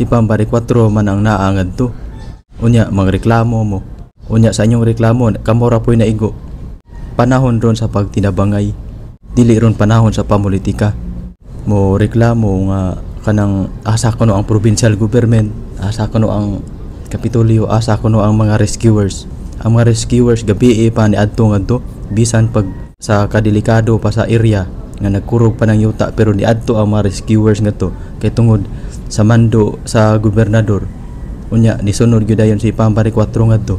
si Pambari 4 man ang naangad to. Unya mangreklamo mo. Unya sa inyong reklamo kamora po'y naigo. Panahon ron sa pagtinabangay. Dili ron panahon sa pamulitika. Mo reklamo nga kanang asa kuno ang provincial government, asa kuno ang Kapitolyo, asa kuno ang mga rescuers. Ang mga rescuers gabi pa ni adto ngadto bisan pag sa kadelikado pa sa area nga nagkurog pa ng yuta, pero ni adto ang mga rescuers ngadto kay tungod sa mando sa gobernador. Unya nisunod gyud dayon si Pambari 4 ngadto.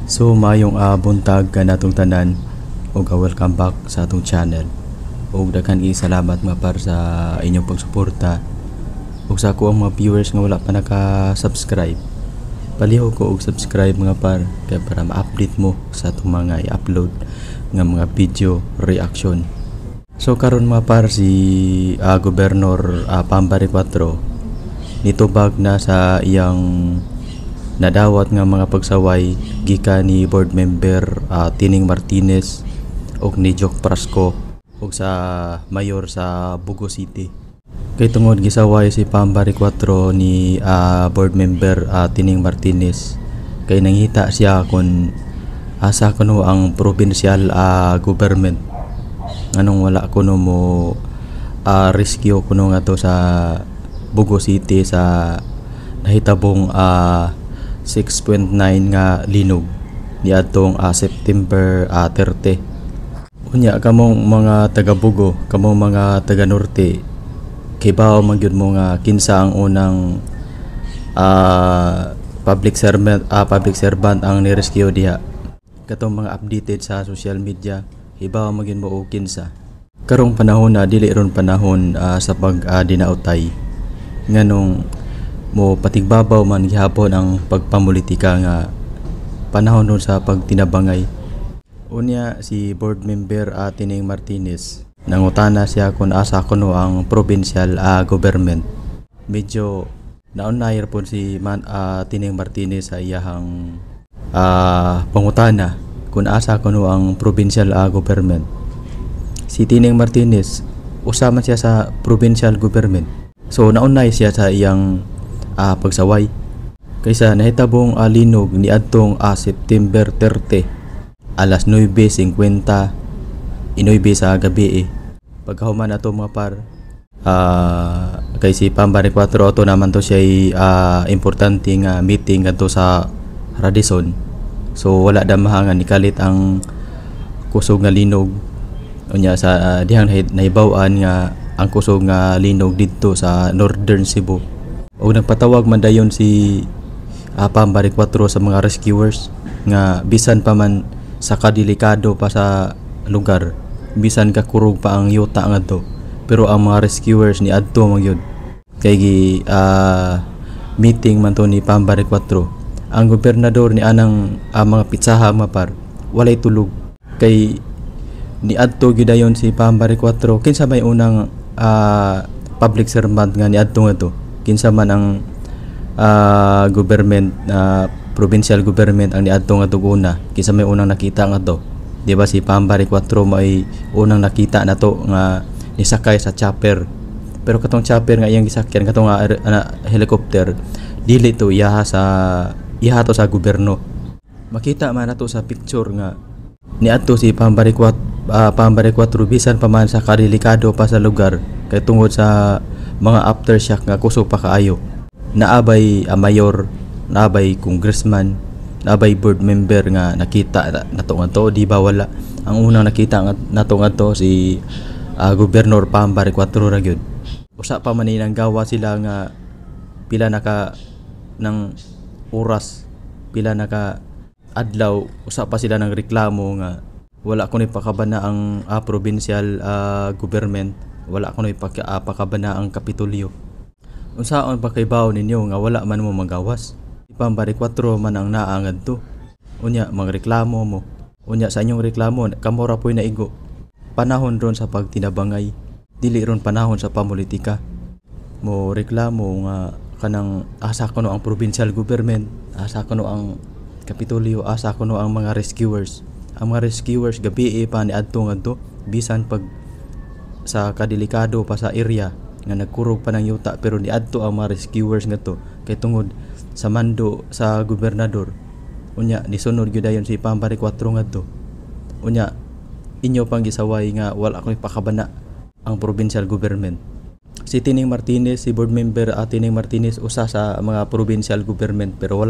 So mayong buntag kanatong tanan ug welcome back sa atong channel. Ug daghan salamat nga par sa inyong pagsuporta. Ug sa ako ang mga viewers nga wala pa naka-subscribe, palihog ko og subscribe mga par kay para ma-update mo sa atong mga i-upload nga mga video reaction. So karon mga par si Gobernador Pambari 4 nitubag na sa iyang nadawat nga mga pagsaway gikan ni board member Tining Martinez ug ni Joke Prasco ug sa mayor sa Bugo City. Kay tungod gisaway si Pambari 4 ni board member Tining Martinez kay nangita siya kung asa kuno ang provincial government anong wala kuno mo rescue kuno nga to sa Bugo City sa nahitabong 6.9 nga linog ni adtong September 30. Unya kamong mga taga Bugo, kamong mga taga Norte, kibaw man gyud mo nga kinsa ang unang public servant ang ni-rescue diha. Katong mga updated sa social media, hibaw man gyud mo og kinsa. Karong panahon na dili ron panahon sa pag dinautay. Nganong mo patigbabaw man gihapon ang pagpamulitika nga panahon nun sa pagtinabangay. Unya si board member Tining Martinez nangutana siya kung asa kuno ang provincial government. Medyo naunayar po si Tining Martinez sa iyahang pangutana kung asa kuno ang provincial government. Si Tining Martinez usaman siya sa provincial government. So naunay siya sa iyang pagsaway kaysa nahitabong linog ni adtong September 30 alas 9:50 sa gabi pagkahuman ato mga par kay si Pambari 4 ato naman to siya importante nga meeting adto sa Radisson. So wala damahangan nikalit ang kusog nga linog unya sa dihang nahibaw-an nga ang kusog nga linog didto sa Northern Cebu. O nagpatawag man dayon si Pambari 4 sa mga rescuers nga bisan pa man sa kadelikado pa sa lugar, bisan kakurog pa ang yuta ngadto, pero ang mga rescuers ni adto man gyud kay meeting man to ni Pambari 4. Ang gobernador ni anang mga pitsaha mapar walay tulog kay ni adto gyud dayon si Pambari 4 kinsa may unang public servant nga ni adto ngadto, kinsa man ang government provincial government ang niadto nga una, kinsa may unang nakita nga to, di ba si Pambari 4 may unang nakita na to nga nisakay sa chopper, pero katong chopper nga iyang gisakyan katong helicopter dili to iha to sa gobyerno. Makita man nato sa picture nga niadto si Pambari 4 bisan pa man sa kadelikado pa sa lugar kay tungod sa mga aftershock nga kusog pa kaayo. Naabay mayor, naabay congressman, naabay board member nga nakita nato nga to, di ba wala. Ang unang nakita nato nga to si Gobernador Pambari 4 ra gyud. Usa pa man nang gawa sila nga pila naka ng oras, pila naka adlaw, usa pa sila nang reklamo nga wala kuno pakabana ang provincial government, wala kuno pakabana ang Kapitolyo. Unsaon pa kay bawo ninyo nga wala man mo magawas? Si Pambari 4 man ang naangad to. Unya mangreklamo mo. Unya sa inyong reklamo kamora po'y naigo. Panahon ron sa pagtinabangay. Dili ron panahon sa pamulitika. Mo reklamo nga kanang asa kuno ang provincial government, asa kuno ang Kapitolyo, asa kuno ang mga rescuers. Ang mga rescuers gabi pa ni adto ngadto bisan pag sa kadelikado pa sa area nga nagkurog pa ng yuta pero niadto ang mga rescuers ngadto kay tungod sa mando sa gobernador. Unya nisunod gyud dayon si Pambari 4 ngadto. Unya inyo pang gisaway nga wala ko'y pakabana ang provincial government. Si Tining Martinez, si board member Tining Martinez usa sa mga provincial government pero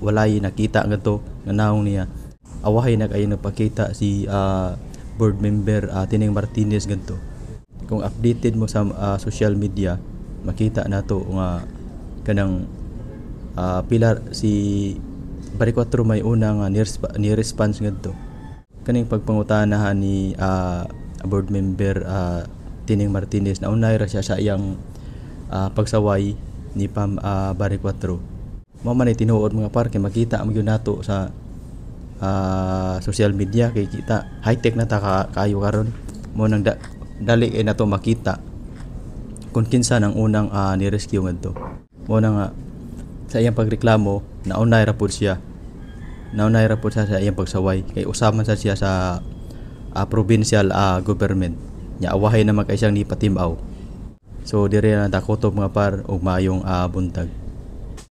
walay nakita ngadto nga naong niya. Awahay nag-ayo nagpakita si board member Tining Martinez ngadto. Kung updated mo sa social media, makita nato nga kanang pilar si Bari 4 may unang ni response ngadto. Kaning pagpangutanahan ni board member Tining Martinez na unay ra siya sa iyang pagsaway ni Bari 4. Mao man tinuod mga par kay makita mo gyud nato sa social media kay kita high tech na ta kayo karon mo nang dali na to makita kung kinsa nang unang ni rescue ngadto. Mo na nga sa iyang pagreklamo naunay ra pud siya. Naunay ra pud sa iyang pagsaway kay usaman sa siya sa provincial government. Nya awahay naman kay siyang nipatimaw. So dire na takotob mga par og maayong buntag.